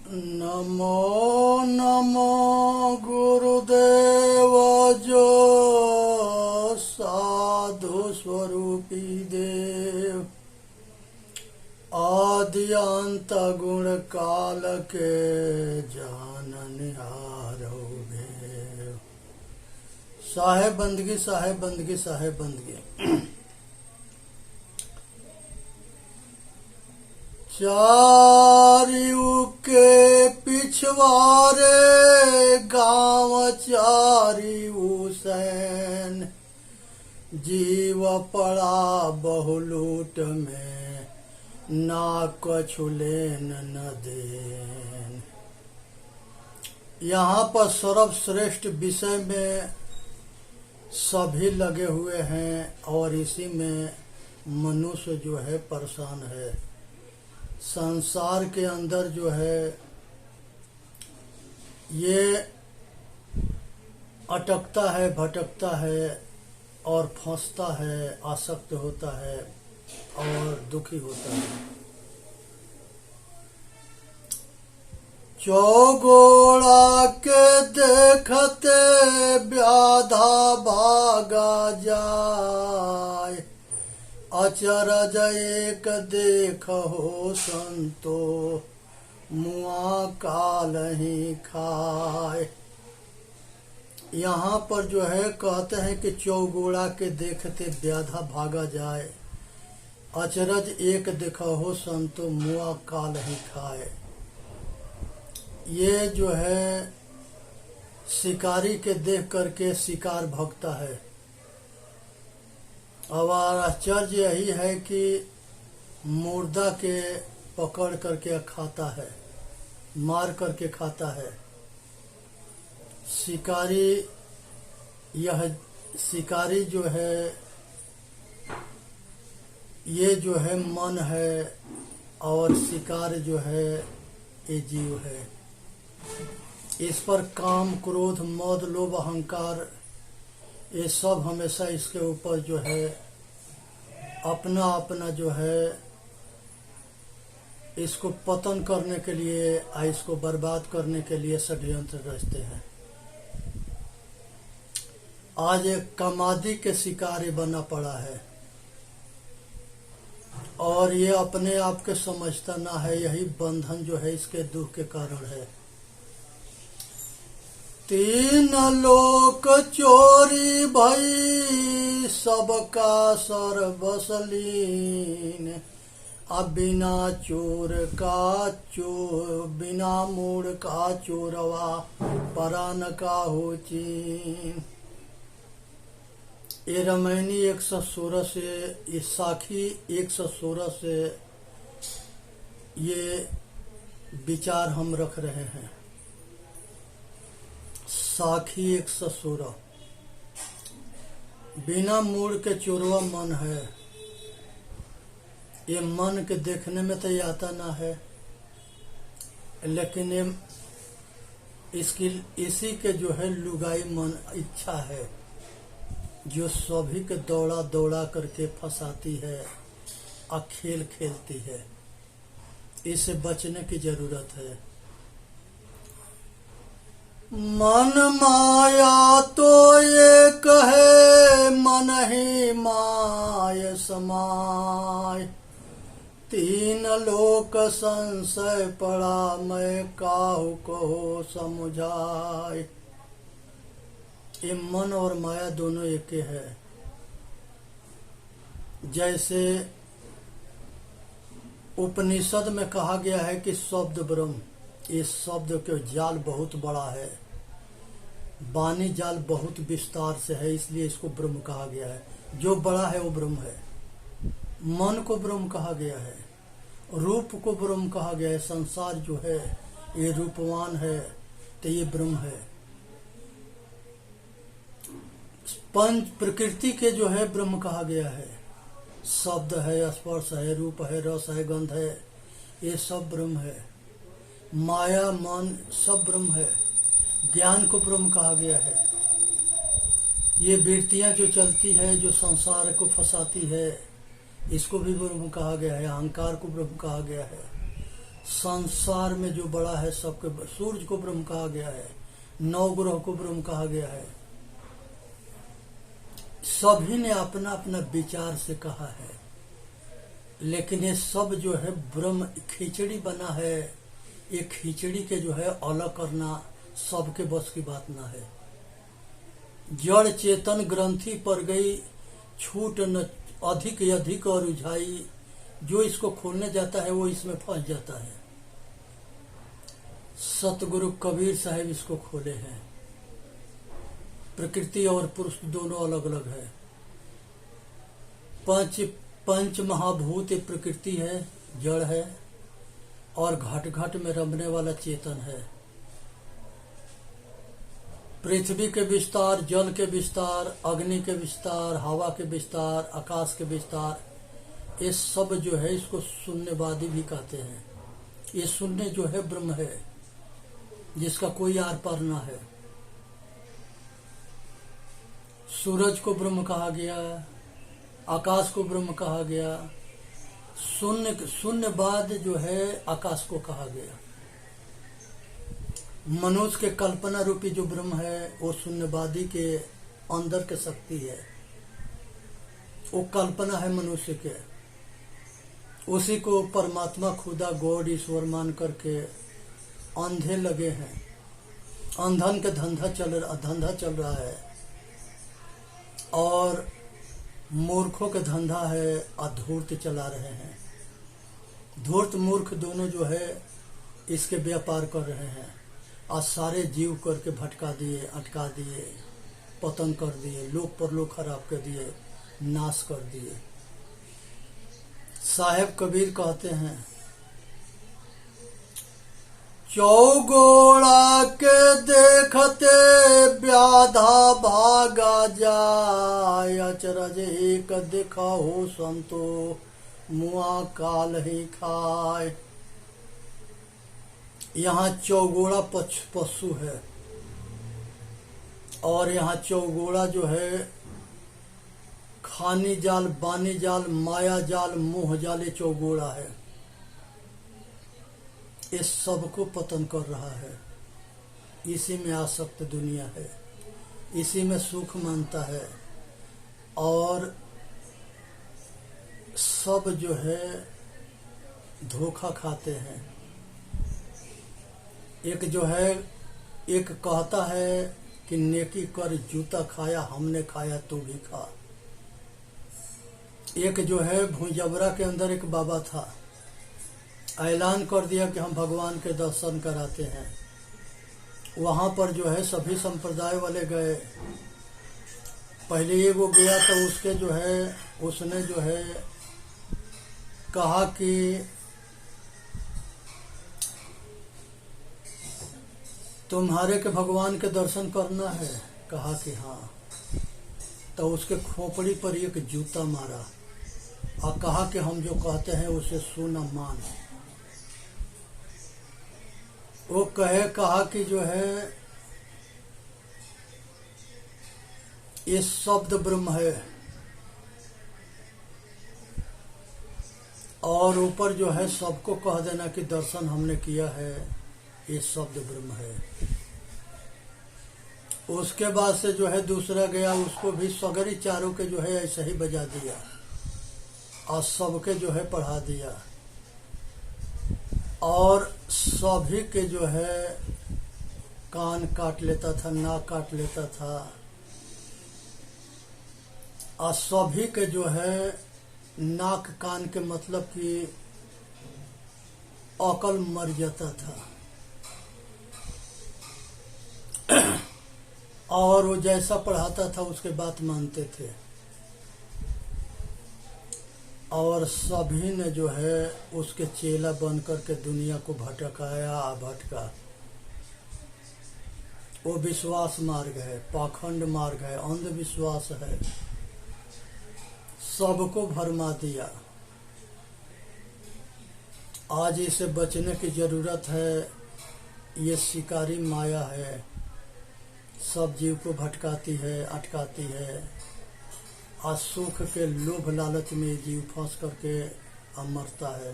नमो नमो गुरुदेव जो साधु स्वरूपी देव आदि अंत गुण काल के जाननिहारो भेव। साहेब बंदगी साहेब बंदगी साहेब बंदगी। चारियू के पिछवारे गांव चारियू सैन जीव पड़ा बहुलूट में ना कछु लेन न देन। यहाँ पर सर्वश्रेष्ठ विषय में सभी लगे हुए हैं और इसी में मनुष्य जो है परेशान है। संसार के अंदर जो है ये अटकता है, भटकता है और फंसता है, आसक्त होता है और दुखी होता है। चौगोड़ा के देखते व्याधा भागा जाए, अचरज एक देखो संतो मुआ काल ही खाए। यहाँ पर जो है कहते हैं कि चौगोड़ा के देखते व्याधा भागा जाए, अचरज एक देखो संतो मुआ काल ही खाए। ये जो है शिकारी के देख करके शिकार भगता है। अब आश्चर्य यही है कि मुर्दा के पकड़ करके खाता है, मार करके खाता है। शिकारी जो है ये जो है मन है और शिकार जो है ये जीव है। इस पर काम, क्रोध, मद, लोभ, अहंकार ये सब हमेशा इसके ऊपर जो है अपना अपना जो है इसको पतन करने के लिए, इसको बर्बाद करने के लिए षड्यंत्र रचते हैं। आज एक कमादी के शिकारी बना पड़ा है और ये अपने आप के समझता ना है। यही बंधन जो है इसके दुख के कारण है। तीन लोक चोरी भई सबका सर्वस लीन, अब बिना चोर का चोर, बिना मूड का चोरवा परान का हो चीन। ये रामायणी 116 से, ये साखी 116 से ये विचार हम रख रहे हैं। साखी 116। बिना मूड के चोरवा मन है। ये मन के देखने में तो आता ना है, लेकिन ये इसी के जो है लुगाई मन इच्छा है जो सभी के दौड़ा दौड़ा करके फंसाती है और खेल खेलती है। इससे बचने की जरूरत है। मन माया तो एक है, मन ही माय समाय, तीन लोक संशय पड़ा, मैं काहू को समझाए। ये मन और माया दोनों एक है। जैसे उपनिषद में कहा गया है कि शब्द ब्रह्म, इस शब्द के जाल बहुत बड़ा है, वाणी जाल बहुत विस्तार से है, इसलिए इसको ब्रह्म कहा गया है। जो बड़ा है वो ब्रह्म है। मन को ब्रह्म कहा गया है, रूप को ब्रह्म कहा गया है। संसार जो है ये रूपवान है तो ये ब्रह्म है। पंच प्रकृति के जो है ब्रह्म कहा गया है। शब्द है, स्पर्श है, रूप है, रस है, गंध है, ये सब ब्रह्म है। माया, मन सब ब्रह्म है। ज्ञान को ब्रह्म कहा गया है। ये वृत्तियां जो चलती है, जो संसार को फंसाती है, इसको भी ब्रह्म कहा गया है। अहंकार को ब्रह्म कहा गया है। संसार में जो बड़ा है सबके, सूर्य को ब्रह्म कहा गया है, 9 ग्रह को ब्रह्म कहा गया है। सभी ने अपना अपना विचार से कहा है, लेकिन ये सब जो है ब्रह्म खिचड़ी बना है। ये खिचड़ी के जो है अलग करना सबके बस की बात ना है। जड़ चेतन ग्रंथि पर गई, छूट न अधिक अधिक और उझाई। जो इसको खोलने जाता है वो इसमें फंस जाता है। सतगुरु कबीर साहब इसको खोले हैं। प्रकृति और पुरुष दोनों अलग अलग है। पंच महाभूत प्रकृति है, जड़ है, और घट घट में रमने वाला चेतन है। पृथ्वी के विस्तार, जल के विस्तार, अग्नि के विस्तार, हवा के विस्तार, आकाश के विस्तार, ये सब जो है इसको शून्यवादी भी कहते हैं। ये शून्य जो है ब्रह्म है, जिसका कोई आर पार ना है। सूरज को ब्रह्म कहा गया, आकाश को ब्रह्म कहा गया। शून्यवाद जो है आकाश को कहा गया। मनुष्य के कल्पना रूपी जो ब्रह्म है वो शून्यवादी के अंदर के शक्ति है। वो कल्पना है मनुष्य के, उसी को परमात्मा खुदा गॉड ईश्वर मान करके अंधे लगे हैं। अंधन के धंधा चल रहा है, और मूर्खों के धंधा है, अधूर्त चला रहे हैं। धूर्त मूर्ख दोनों जो है इसके व्यापार कर रहे हैं, और सारे जीव करके भटका दिए, अटका दिए, पतन कर दिए, लोक परलोक खराब कर दिए, नाश कर दिए। साहेब कबीर कहते हैं, चौगोड़ा के देखते व्याधा भागा जाय, अचरज एक देखा हो संतो मुआ काल ही खाए। यहाँ चौगोड़ा पशु है, और यहाँ चौगोड़ा जो है खानी जाल, बानी जाल, माया जाल, मोह जाल, ये चौगोड़ा है। इस सबको पतन कर रहा है। इसी में आसक्त दुनिया है, इसी में सुख मानता है, और सब जो है धोखा खाते हैं। एक जो है, एक कहता है कि नेकी कर जूता खाया, हमने खाया तू भी खा। एक जो है भुजबरा के अंदर एक बाबा था, ऐलान कर दिया कि हम भगवान के दर्शन कराते हैं। वहां पर जो है सभी संप्रदाय वाले गए। पहले वो गया तो उसके जो है, उसने जो है कहा कि तुम्हारे के भगवान के दर्शन करना है। कहा कि हाँ। तो उसके खोपड़ी पर एक जूता मारा और कहा कि हम जो कहते हैं उसे सुन मान। वो कहा कि जो है ये शब्द ब्रह्म है, और ऊपर जो है सबको कह देना कि दर्शन हमने किया है, ये शब्द ब्रह्म है। उसके बाद से जो है दूसरा गया, उसको भी सगरी चारों के जो है ऐसे ही बजा दिया और सबके जो है पढ़ा दिया, और सभी के जो है कान काट लेता था, नाक काट लेता था, और सभी के जो है नाक कान के मतलब कि अकल मर जाता था। और वो जैसा पढ़ाता था उसके बात मानते थे, और सभी ने जो है उसके चेला बन करके दुनिया को भटकाया, भटका। वो विश्वास मार्ग है, पाखंड मार्ग है, अंधविश्वास है, सबको भरमा दिया। आज इसे बचने की जरूरत है। ये शिकारी माया है, सब जीव को भटकाती है, अटकाती है, और सुख के लोभ लालच में जीव फंस करके मरता है।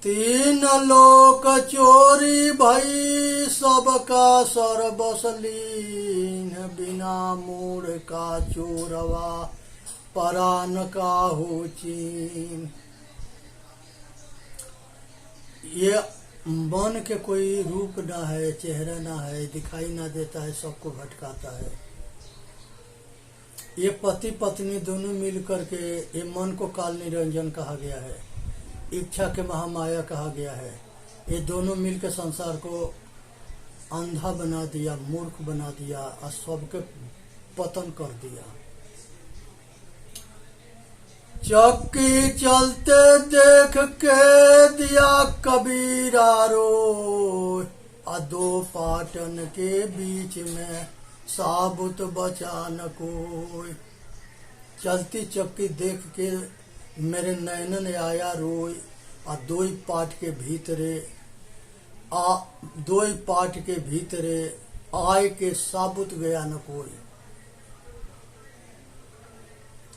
तीन लोक चोरी भई सबका सर्वस लीन, बिना मूढ़ का चोरवा परान काहू चीन। ये मन के कोई रूप ना है, चेहरा ना है, दिखाई ना देता है, सबको भटकाता है। ये पति पत्नी दोनों मिल करके ये मन को काल निरंजन कहा गया है, इच्छा के महामाया कहा गया है। ये दोनों मिलकर संसार को अंधा बना दिया, मूर्ख बना दिया और सबके पतन कर दिया। चक्की चलते देख के दिया कबीरा रो, आ दो पाटन के बीच में साबुत बचा न कोई। चलती चक्की देख के मेरे नैनन आया रोय, आ दो पाट के भीतरे आय के साबुत गया न कोई।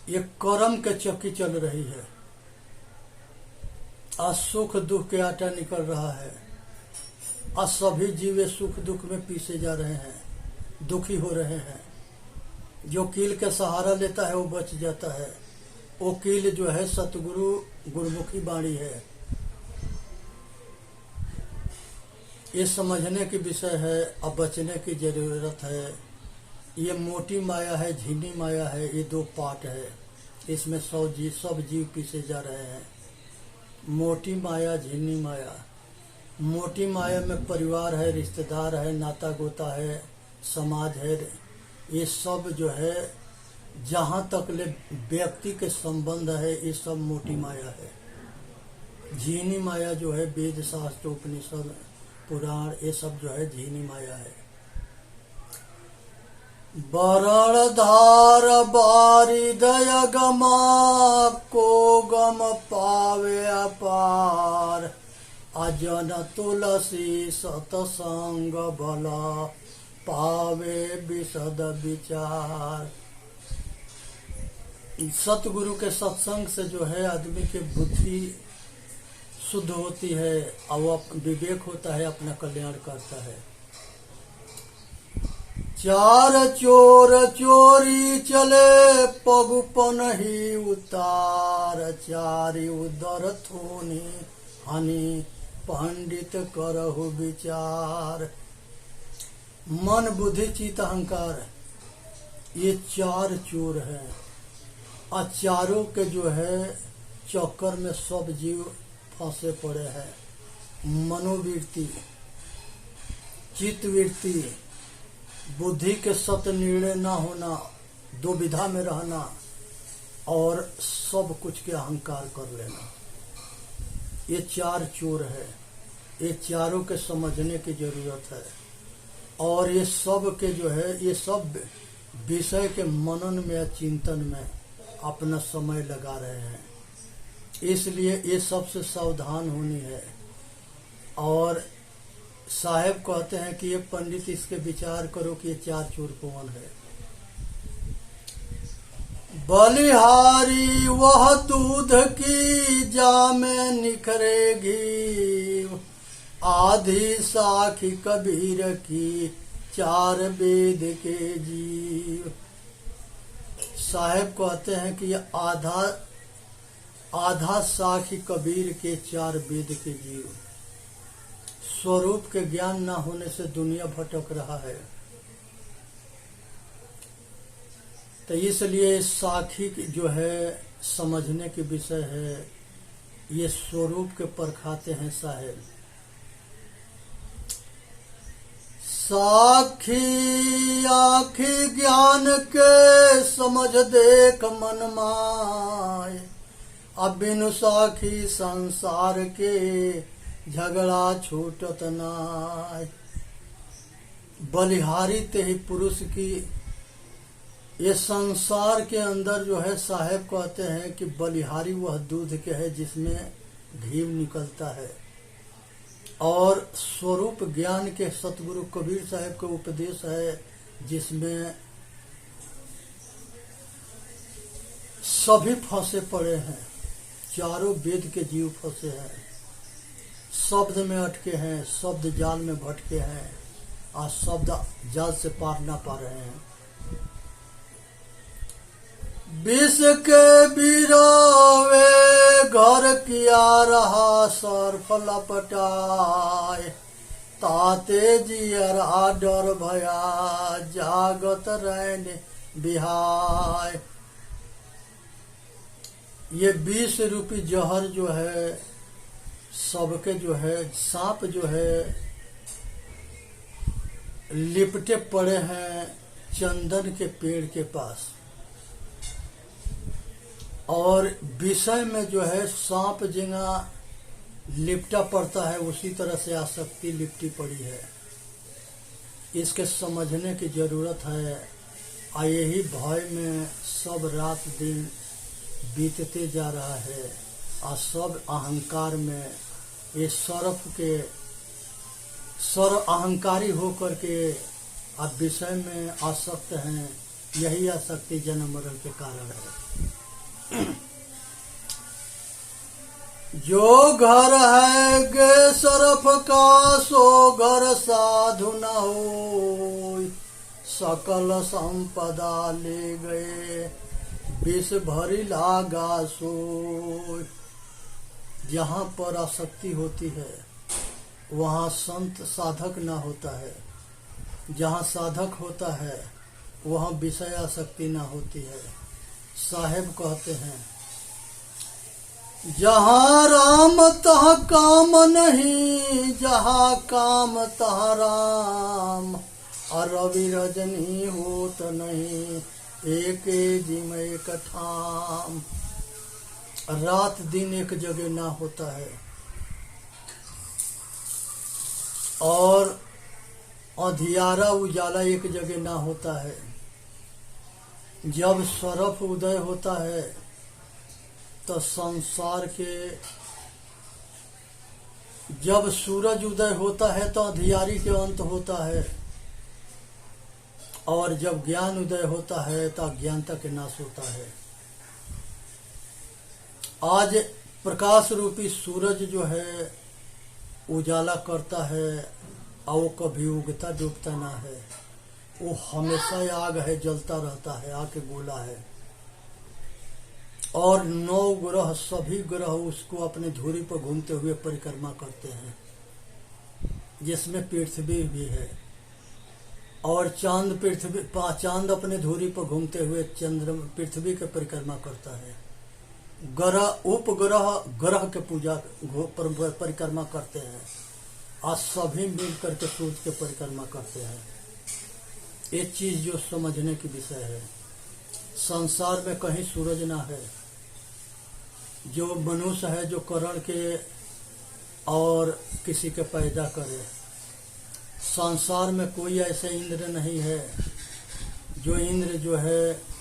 ये कर्म के चक्की चल रही है, आज सुख दुख के आटा निकल रहा है। आज सभी जीव सुख दुख में पीसे जा रहे हैं, दुखी हो रहे हैं। जो कील का सहारा लेता है वो बच जाता है। वो कील जो है सतगुरु गुरुमुखी वाणी है। ये समझने की विषय है, अब बचने की जरूरत है। ये मोटी माया है, झीनी माया है, ये दो पार्ट है। इसमें सब जीव पीछे जा रहे हैं। मोटी माया, झीनी माया। मोटी माया में परिवार है, रिश्तेदार है, नाता गोता है, समाज है। ये सब जो है जहाँ तक ले व्यक्ति के संबंध है, ये सब मोटी माया है। झीनी माया जो है वेद शास्त्र उपनिषद पुराण, ये सब जो है झीनी माया है। वरण धार बारी दया गमा, को गम पावे अपार, अजन तुलसी सतसंग भला, पावे विशद विचार। सतगुरु के सत्संग से जो है आदमी की बुद्धि शुद्ध होती है और वह विवेक होता है, अपना कल्याण करता है। चार चोर चोरी चले, पगुपन ही उतार, चारि उदर थोनी हनि, पंडित करहु विचार। मन बुद्धि चित्त अहंकार, ये चार चोर हैं। और चारों के जो है चक्कर में सब जीव फंसे पड़े हैं। मनोवृत्ति, चित्तवृत्ति, बुद्धि के सत निर्णय न होना, दुविधा में रहना और सब कुछ के अहंकार कर लेना, ये चार चोर है। ये चारों के समझने की जरूरत है। और ये सब के जो है, ये सब विषय के मनन में या चिंतन में अपना समय लगा रहे हैं। इसलिए ये सबसे सावधान होनी है। और साहेब कहते हैं कि ये पंडित इसके विचार करो कि ये चार चोर कौन है। बलिहारी वह दूध की जामे निखरेगी, आधी साखी कबीर की चार वेद के जीव। साहेब कहते हैं कि ये आधा साखी कबीर के चार वेद के जीव। स्वरूप के ज्ञान ना होने से दुनिया भटक रहा है। तो इसलिए साखी जो है समझने के विषय है। ये स्वरूप के परखाते हैं साहेब। साखी आखी ज्ञान के समझ देख मन माय, अब बिनु साखी संसार के झगड़ा छूटत नाय। बलिहारी ते ही पुरुष की, ये संसार के अंदर जो है साहेब कहते हैं कि बलिहारी वह दूध के है जिसमें घी निकलता है। और स्वरूप ज्ञान के सतगुरु कबीर साहब का उपदेश है जिसमें सभी फंसे पड़े हैं। चारों वेद के जीव फंसे हैं। शब्द में अटके हैं, शब्द जाल में भटके हैं, आज शब्द जाल से पार ना पा रहे हैं। विष के बिरोवे घर किया रहा सर्फ लपटाए, ताते जियर डर भया जागत रहने बिहाय। ये 20 रूपी जहर जो है सबके जो है, सांप जो है लिपटे पड़े हैं चंदन के पेड़ के पास, और विषय में जो है सांप जिंगा लिपटा पड़ता है उसी तरह से आसक्ति लिपटी पड़ी है। इसके समझने की जरूरत है। आ यही भय में सब रात दिन बीतते जा रहा है। आ सब अहंकार में ये सर्व अहंकारी होकर के आप विषय में आसक्त हैं। यही आसक्ति जन्म मरण के कारण है। जो घर है गे सरफ का सो घर साधु न हो, सकल संपदा ले गए विष भरी लागा सो। जहाँ पर आसक्ति होती है वहाँ संत साधक ना होता है, जहाँ साधक होता है वहाँ विषय आसक्ति ना होती है। साहेब कहते हैं, जहाँ राम तहाँ काम नहीं, जहाँ काम तहाँ राम, और रवि रजनी होत नहीं, एक जिम एक ठाम। रात दिन एक जगह ना होता है, और अंधियारा उजाला एक जगह ना होता है। जब सरफ उदय होता है तो संसार के, जब सूरज उदय होता है तो अंधियारी के अंत होता है, और जब ज्ञान उदय होता है तो अज्ञानता के नाश होता है। आज प्रकाश रूपी सूरज जो है उजाला करता है, और वो कभी उगता डूबता ना है, वो हमेशा आग है, जलता रहता है, आके गोला है। और 9 ग्रह, सभी ग्रह उसको अपने धुरी पर घूमते हुए परिक्रमा करते हैं, जिसमें पृथ्वी भी है। और चांद चांद अपने धुरी पर घूमते हुए चंद्र पृथ्वी के परिक्रमा करता है। ग्रह उपग्रह ग्रह के पूजा परिक्रमा करते हैं। आज सभी मिलकर के सूर्य के परिक्रमा करते हैं। एक चीज जो समझने की विषय है, संसार में कहीं सूरज ना है। जो मनुष्य है जो करण के और किसी के पैदा करे, संसार में कोई ऐसे इंद्र नहीं है जो इंद्र जो है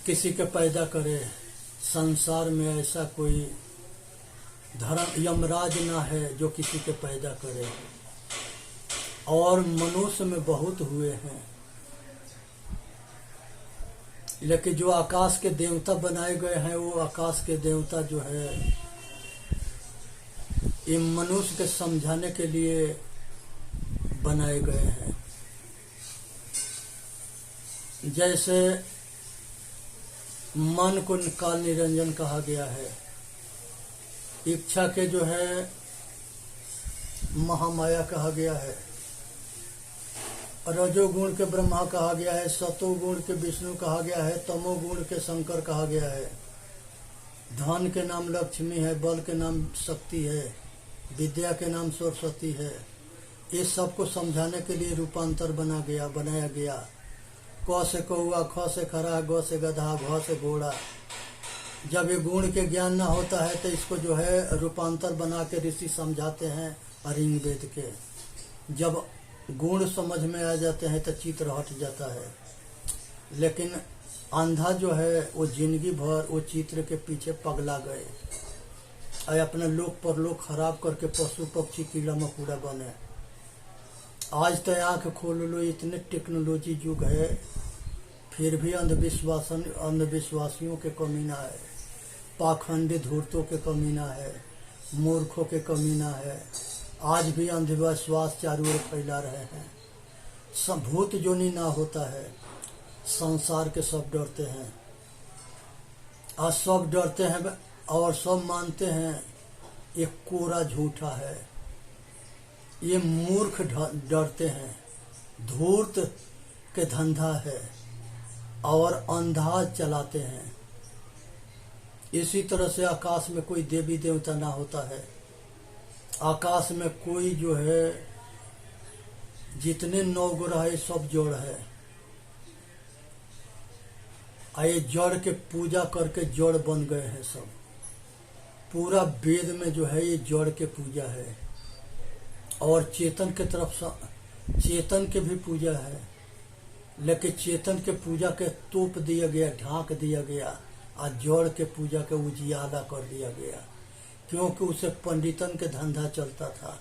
किसी के पैदा करे। संसार में ऐसा कोई धर्म यमराज ना है जो किसी के पैदा करे। और मनुष्य में बहुत हुए हैं, लेकिन जो आकाश के देवता बनाए गए हैं वो आकाश के देवता जो है ये मनुष्य के समझाने के लिए बनाए गए हैं। जैसे मन को काल निरंजन कहा गया है, इच्छा के जो है महामाया कहा गया है, रजोगुण के ब्रह्मा कहा गया है, सतोगुण के विष्णु कहा गया है, तमोगुण के शंकर कहा गया है। धन के नाम लक्ष्मी है, बल के नाम शक्ति है, विद्या के नाम सरस्वती है। इस सबको समझाने के लिए रूपांतर बनाया गया। क से कौआ, ख से खरा, ग से गधा, घ से घोड़ा। जब ये गुण के ज्ञान ना होता है तो इसको जो है रूपांतर बना के ऋषि समझाते हैं ऋग वेद के। जब गुण समझ में आ जाते हैं तो चित्र हट जाता है। लेकिन अंधा जो है वो जिंदगी भर वो चित्र के पीछे पगला गए और अपना लोक परलोक खराब करके पशु पक्षी कीड़ा मकोड़ा बने। आज तो आंख खोल लो, इतने टेक्नोलॉजी युग है, फिर भी अंधविश्वासियों के कमी ना है, पाखंडी धूर्तों के कमी ना है। मूर्खों के कमीना है। आज भी अंधविश्वास चारों ओर फैला रहे हैं। सब भूत जोनी ना होता है, संसार के सब डरते हैं। आज सब डरते हैं और सब मानते हैं एक कोरा झूठा है। ये मूर्ख डरते हैं, धूर्त के धंधा है और अंधा चलाते हैं। इसी तरह से आकाश में कोई देवी देवता ना होता है। आकाश में कोई जो है, जितने 9 ग्रह है सब जड़ है। ये जड़ के पूजा करके जड़ बन गए हैं सब। पूरा वेद में जो है ये जड़ के पूजा है। और चेतन के तरफ चेतन के भी पूजा है, लेकिन चेतन के पूजा के तोप दिया गया, ढांक दिया गया, और जड़ के पूजा के उजियाला कर दिया गया। क्योंकि उसे पंडितन के धंधा चलता था,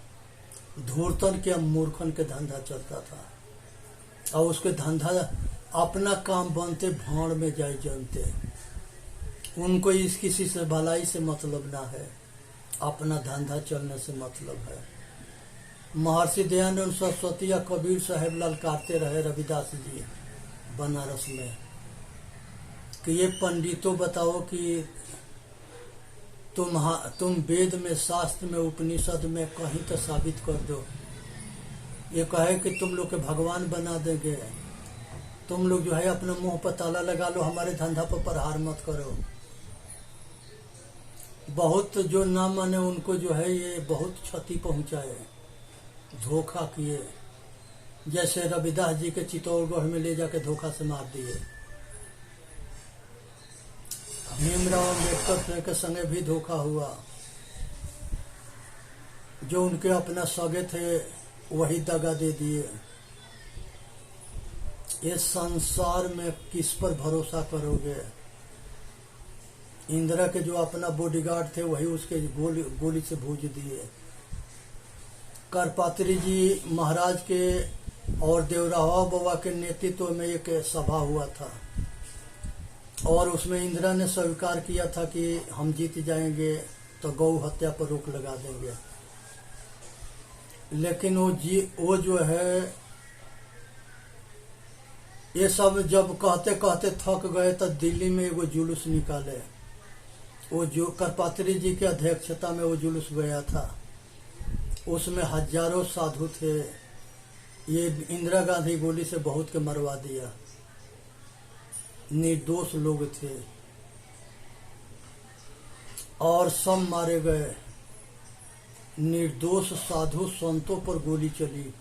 धूर्तन के मूर्खन के धंधा चलता था। और उसके धंधा अपना काम बनते भाड़ में जाए जनते। उनको इस किसी से भलाई से मतलब ना है, अपना धंधा चलने से मतलब है। महर्षि दयानंद सरस्वती या कबीर साहब ललकारते रहे रविदास जी बनारस में कि ये पंडितों बताओ कि तुम वेद में, शास्त्र में, उपनिषद में कहीं तो साबित कर दो। ये कहे कि तुम लोग के भगवान बना देंगे, तुम लोग जो है अपने मुंह पर ताला लगा लो, हमारे धंधा पर प्रहार मत करो। बहुत जो ना माने उनको जो है ये बहुत क्षति पहुंचाए, धोखा किए। जैसे रविदास जी के चित्तौड़गढ़ में ले जाके धोखा से मार दिए। भीमराव अम्बेडकर के संगे भी धोखा हुआ। जो उनके अपना सगे थे वही दगा दे दिए। इस संसार में किस पर भरोसा करोगे? इंदिरा के जो अपना बॉडीगार्ड थे वही उसके गोली से भूज दिए। करपात्री जी महाराज के और देवरावा बाबा के नेतृत्व में एक सभा हुआ था और उसमें इंदिरा ने स्वीकार किया था कि हम जीत जाएंगे तो गौ हत्या पर रोक लगा देंगे। लेकिन वो जो है ये सब जब कहते कहते थक गए तो दिल्ली में एगो जुलूस निकाले। वो जो करपात्री जी के अध्यक्षता में वो जुलूस गया था, उसमें हजारों साधु थे। ये इंदिरा गांधी गोली से बहुत के मरवा दिया। निर्दोष लोग थे और सब मारे गए। निर्दोष साधु संतों पर गोली चली